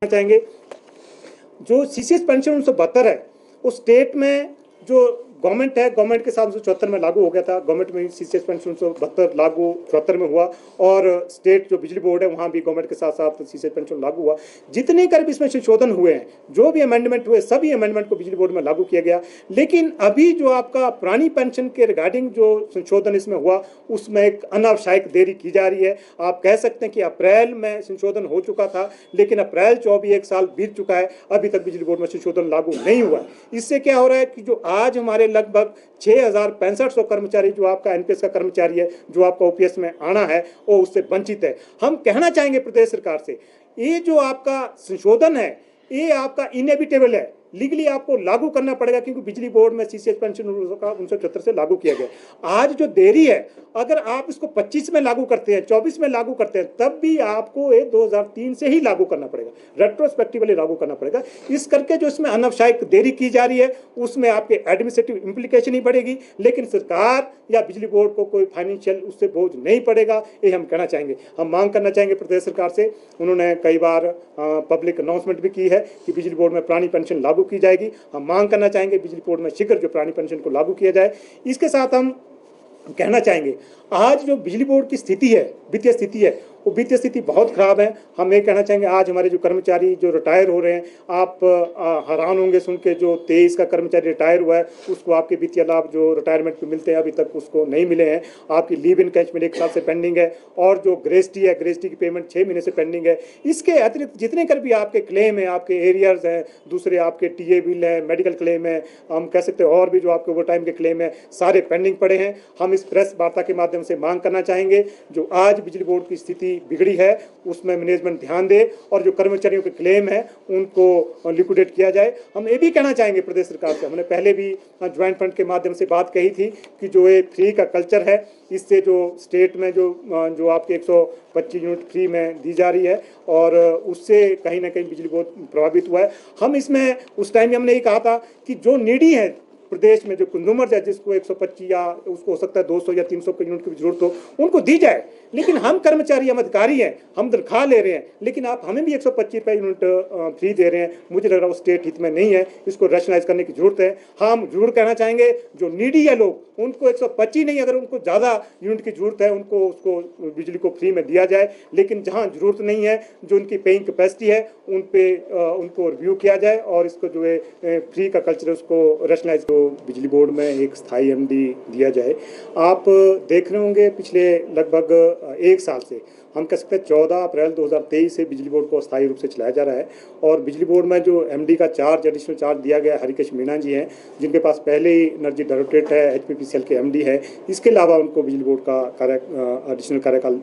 चाहेंगे जो CCS pension 1972 है उस स्टेट में जो गवर्नमेंट है, गवर्नमेंट के साथ 1974 में लागू हो गया था। गवर्नमेंट में सीसीएस पेंशन 1972 लागू 74 में हुआ और स्टेट जो बिजली बोर्ड है वहाँ भी गवर्नमेंट के साथ साथ सीसीएस पेंशन लागू हुआ। जितने कर भी इसमें संशोधन हुए हैं, जो भी अमेंडमेंट हुए, सभी अमेंडमेंट को बिजली बोर्ड में लागू किया गया। लेकिन अभी जो आपका पुरानी पेंशन के रिगार्डिंग जो संशोधन इसमें हुआ उसमें एक अनावश्यक देरी की जा रही है। आप कह सकते हैं कि अप्रैल में संशोधन हो चुका था, लेकिन अप्रैल 24 एक साल बीत चुका है, अभी तक बिजली बोर्ड में संशोधन लागू नहीं हुआ। इससे क्या हो रहा है कि जो आज हमारे लगभग 6,6500 कर्मचारी जो आपका एनपीएस का कर्मचारी है, जो आपका ओपीएस में आना है, वो उससे वंचित है। हम कहना चाहेंगे प्रदेश सरकार से, ये जो आपका संशोधन है ये आपका इनएविटेबल है, लीगली आपको लागू करना पड़ेगा, क्योंकि बिजली बोर्ड में सीसीएस पेंशन 1974 से लागू किया गया। आज जो देरी है, अगर आप इसको 25 में लागू करते हैं, 24 में लागू करते हैं, तब भी आपको ये 2003 से ही लागू करना पड़ेगा, रेट्रोस्पेक्टिवली लागू करना पड़ेगा। इस करके जो इसमें अनावश्यक देरी की जा रही है उसमें आपके एडमिनिस्ट्रेटिव इम्प्लीकेशन ही बढ़ेगी, लेकिन सरकार या बिजली बोर्ड को कोई फाइनेंशियल उससे बोझ नहीं पड़ेगा। ये हम कहना चाहेंगे। हम मांग करना चाहेंगे प्रदेश सरकार से, उन्होंने कई बार पब्लिक अनाउंसमेंट भी की है कि बिजली बोर्ड में पुरानी पेंशन लागू की जाएगी। हम मांग करना चाहेंगे बिजली बोर्ड में शीघ्र जो पुरानी पेंशन को लागू किया जाए। इसके साथ हम कहना चाहेंगे, आज जो बिजली बोर्ड की स्थिति है, वित्तीय स्थिति है, वो वित्तीय स्थिति बहुत खराब है। हम ये कहना चाहेंगे, आज हमारे जो कर्मचारी जो रिटायर हो रहे हैं, आप हैरान होंगे सुन के, जो 23 का कर्मचारी रिटायर हुआ है उसको आपके वित्तीय लाभ जो रिटायरमेंट पे मिलते हैं अभी तक उसको नहीं मिले हैं। आपकी लीव इन कैशमेंट 1 साल से पेंडिंग है, और जो ग्रेस्टी है, ग्रेस्टी की पेमेंट 6 महीने से पेंडिंग है। इसके अतिरिक्त जितने कर भी आपके क्लेम हैं, आपके एरियर्स हैं, दूसरे आपके टीए बिल है, मेडिकल क्लेम है, हम कह सकते हैं और भी जो आपके ओवर टाइम के क्लेम है, सारे पेंडिंग पड़े हैं। हम इस प्रेस वार्ता के माध्यम से मांग करना चाहेंगे, जो आज बिजली बोर्ड की स्थिति बिगड़ी है उसमें मैनेजमेंट ध्यान दे और जो कर्मचारियों के क्लेम है उनको लिक्विडेट किया जाए। हम ये भी कहना चाहेंगे प्रदेश सरकार से, हमने पहले भी ज्वाइंट फंड के माध्यम से बात कही थी कि जो ये फ्री का कल्चर है, इससे जो स्टेट में जो आपके 125 यूनिट फ्री में दी जा रही है और उससे कहीं ना कहीं बिजली बोर्ड प्रभावित हुआ है। हम इसमें उस टाइम हमने ये कहा था कि जो नीडी है प्रदेश में, जो कंज्यूमर्स है, जिसको 125 या उसको हो सकता है 200 या 300 के यूनिट की जरूरत हो, उनको दी जाए। लेकिन हम कर्मचारी, हम अधिकारी हैं, हम तनख्वाह ले रहे हैं, लेकिन आप हमें भी 125 रुपये यूनिट फ्री दे रहे हैं। मुझे लग रहा है वो स्टेट हित में नहीं है, इसको रैशनलाइज करने की जरूरत है। हम जरूर कहना चाहेंगे, जो नीडी है लोग, उनको 125 नहीं, अगर उनको ज़्यादा यूनिट की जरूरत है उनको उसको बिजली को फ्री में दिया जाए। लेकिन जहाँ जरूरत नहीं है, जो उनकी पेइंग कैपेसिटी है, उन पे उनको रिव्यू किया जाए और इसको जो है फ्री का कल्चर उसको रैशनलाइज बिजली बोर्ड में एक स्थायी एमडी दिया जाए। आप देख रहे होंगे पिछले लगभग 1 साल से, हम कह सकते हैं 14 अप्रैल 2023 से बिजली बोर्ड को अस्थायी रूप से चलाया जा रहा है। और बिजली बोर्ड में जो एमडी का चार्ज, एडिशनल चार्ज दिया गया है, हरिकेश मीणा जी हैं, जिनके पास पहले ही एनर्जी डायरेक्टरेट है, एचपीपीसीएल के एमडी है। इसके अलावा उनको बिजली बोर्ड का एडिशनल कार्यकाल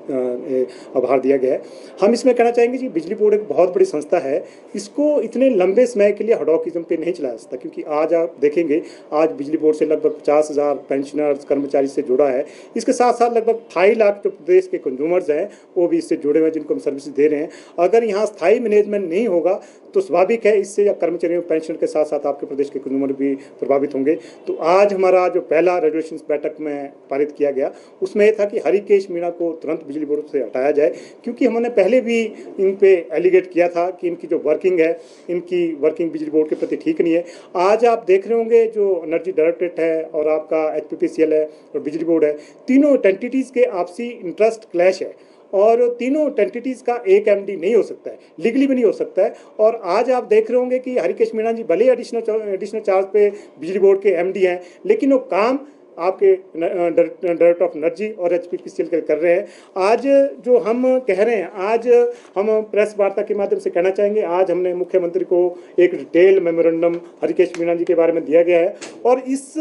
आभार दिया गया है। हम इसमें कहना चाहेंगे कि बिजली बोर्ड एक बहुत बड़ी संस्था है, इसको इतने लंबे समय के लिए हडॉकिज्म पे नहीं चलाया सकता, क्योंकि आज आप देखेंगे आज बिजली बोर्ड से लगभग 50,000 पेंशनर्स कर्मचारी से जुड़ा है। इसके साथ साथ लगभग 2.5 लाख जो प्रदेश के कंज्यूमर्स हैं वो भी इससे जुड़े हुए, जिनको हम सर्विस दे रहे हैं। अगर यहाँ स्थायी मैनेजमेंट नहीं होगा तो स्वाभाविक है इससे या कर्मचारियों पेंशन के साथ साथ आपके प्रदेश के कंज्यूमर भी प्रभावित होंगे। तो आज हमारा जो पहला रेजोल्यूशन बैठक में पारित किया गया उसमें यह था कि हरिकेश मीणा को तुरंत बिजली बोर्ड से हटाया जाए, क्योंकि हमने पहले भी इन पे एलिगेट किया था कि इनकी जो वर्किंग है, इनकी वर्किंग बिजली बोर्ड के प्रति ठीक नहीं है। आज आप देख रहे होंगे जो एनर्जी डायरेक्टरेट है और आपका एचपीपीसीएल है और बिजली बोर्ड है, तीनों एंटिटीज़ के आपसी इंटरेस्ट क्लैश है और तीनों एंटिटीज़ का एक एमडी नहीं हो सकता है, लीगली भी नहीं हो सकता है। और आज आप देख रहे होंगे कि हरिकेश मीणा जी भले एडिशनल चार्ज पे बिजली बोर्ड के एमडी हैं, लेकिन वो काम आपके डायरेक्टर ऑफ एनर्जी और एचपीपीसीएल कर रहे हैं। आज जो हम कह रहे हैं, आज हम प्रेस वार्ता के माध्यम से कहना चाहेंगे, आज हमने मुख्यमंत्री को एक डिटेल मेमोरेंडम हरिकेश मीणा जी के बारे में दिया गया है और इस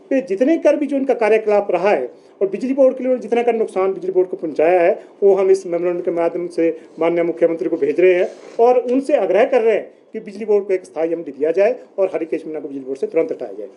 पे जितने कर भी जो इनका कार्यकलाप रहा है और बिजली बोर्ड के लिए जितना का नुकसान बिजली बोर्ड को पहुंचाया है, वो हम इस मेमोरेंडम के माध्यम से माननीय मुख्यमंत्री को भेज रहे हैं और उनसे आग्रह कर रहे हैं कि बिजली बोर्ड को एक स्थायी एमडी दिया जाए और हरिकेश मीणा को बिजली बोर्ड से तुरंत हटाया जाए।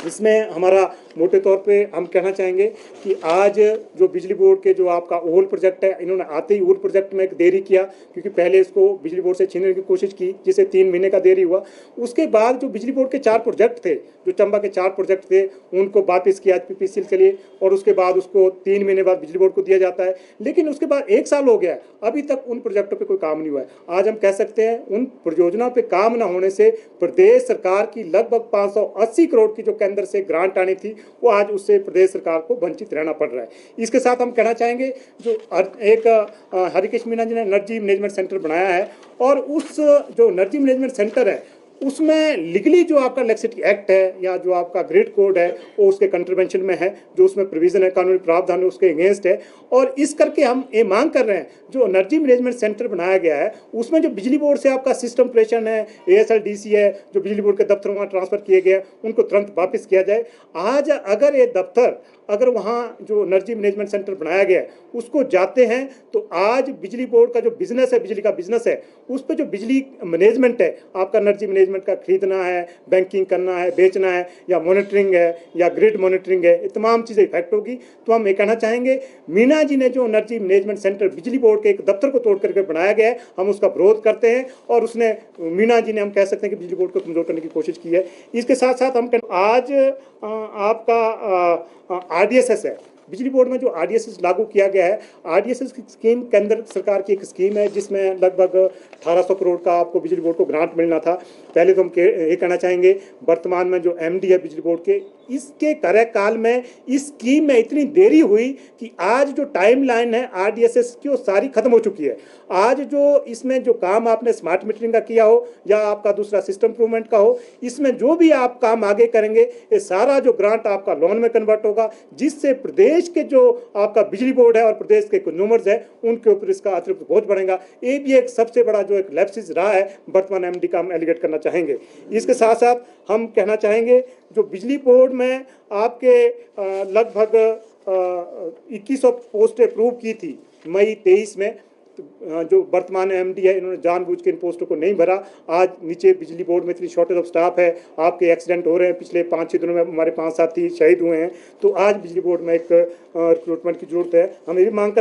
इसमें हमारा मोटे तौर पे हम कहना चाहेंगे कि आज जो बिजली बोर्ड के जो आपका ओल प्रोजेक्ट है, इन्होंने आते ही ओल प्रोजेक्ट में एक देरी किया, क्योंकि पहले इसको बिजली बोर्ड से छीनने की कोशिश की, जिसे 3 महीने का देरी हुआ। उसके बाद जो बिजली बोर्ड के 4 प्रोजेक्ट थे, जो चंबा के 4 प्रोजेक्ट थे, उनको वापस किया पीपीसीएल के लिए, और उसके बाद उसको 3 महीने बाद बिजली बोर्ड को दिया जाता है। लेकिन उसके बाद 1 साल हो गया, अभी तक उन प्रोजेक्टों पर कोई काम नहीं हुआ है। आज हम कह सकते हैं उन परियोजनाओं पर काम न होने से प्रदेश सरकार की लगभग 580 करोड़ की जो केंद्र से ग्रांट आनी थी, वो आज उससे प्रदेश सरकार को वंचित रहना पड़ रहा है। इसके साथ हम कहना चाहेंगे जो एक हरिकेश मीणा जी ने एनर्जी मैनेजमेंट सेंटर बनाया है, और उस जो एनर्जी मैनेजमेंट सेंटर है उसमें लीगली जो आपका इलेक्ट्रिसिटी एक्ट है या जो आपका ग्रिड कोड है वो उसके कंट्रीवेंशन में है, जो उसमें प्रोविजन है, कानूनी प्रावधान है, उसके अगेंस्ट है। और इस करके हम ये मांग कर रहे हैं जो एनर्जी मैनेजमेंट सेंटर बनाया गया है उसमें जो बिजली बोर्ड से आपका सिस्टम ऑपरेशन है, एएसएलडीसी है, जो बिजली बोर्ड के दफ्तर वहाँ ट्रांसफर किए गए उनको तुरंत वापस किया जाए। आज अगर ये दफ्तर अगर वहाँ जो एनर्जी मैनेजमेंट सेंटर बनाया गया है उसको जाते हैं तो आज बिजली बोर्ड का जो बिजनेस है, बिजली का बिजनेस है, उस पर जो बिजली मैनेजमेंट है, आपका एनर्जी मैनेजमेंट का खरीदना है, बैंकिंग करना है, बेचना है, या मॉनिटरिंग है, या ग्रिड मॉनिटरिंग है, ये तमाम चीज़ें इफेक्ट होगी। तो हम ये कहना चाहेंगे मीणा जी ने जो एनर्जी मैनेजमेंट सेंटर बिजली बोर्ड के एक दफ्तर को तोड़ करके बनाया गया है, हम उसका विरोध करते हैं, और उसने मीणा जी ने हम कह सकते हैं कि बिजली बोर्ड को कमजोर करने की कोशिश की है। इसके साथ साथ हम आज आपका आरडीएसएस है, बिजली बोर्ड में जो आरडीएसएस लागू किया गया है, आरडीएसएस की स्कीम केंद्र सरकार की एक स्कीम है जिसमें लगभग 1800 करोड़ का आपको बिजली बोर्ड को ग्रांट मिलना था। पहले तो हम ये कहना चाहेंगे वर्तमान में जो एमडी है बिजली बोर्ड के, इसके कार्यकाल में इस स्कीम में इतनी देरी हुई कि आज जो टाइमलाइन है आरडीएसएस की वो सारी खत्म हो चुकी है। आज जो इसमें जो काम आपने स्मार्ट मीटरिंग का किया हो या आपका दूसरा सिस्टम इंप्रूवमेंट का हो, इसमें जो भी आप काम आगे करेंगे ये सारा जो ग्रांट आपका लोन में कन्वर्ट होगा, जिससे प्रदेश के जो आपका बिजली बोर्ड है और प्रदेश के कंज्यूमर्स है उनके ऊपर इसका अतिरिक्त बोझ बढ़ेगा। ये भी एक सबसे बड़ा जो एक लैप्सिस रहा है वर्तमान एमडी का हम एलिगेट करना चाहेंगे। इसके साथ साथ हम कहना चाहेंगे जो बिजली बोर्ड में आपके लगभग 2100 पोस्टें अप्रूव की थी मई 23 में, जो वर्तमान एमडी है इन्होंने जानबूझ के इन पोस्टों को नहीं भरा। आज नीचे बिजली बोर्ड में इतनी शॉर्टेज ऑफ स्टाफ है, आपके एक्सीडेंट हो रहे हैं, पिछले 5-6 दिनों में हमारे 5 साथी शहीद हुए हैं। तो आज बिजली बोर्ड में एक रिक्रूटमेंट की जरूरत है। हम ये भी मांग कर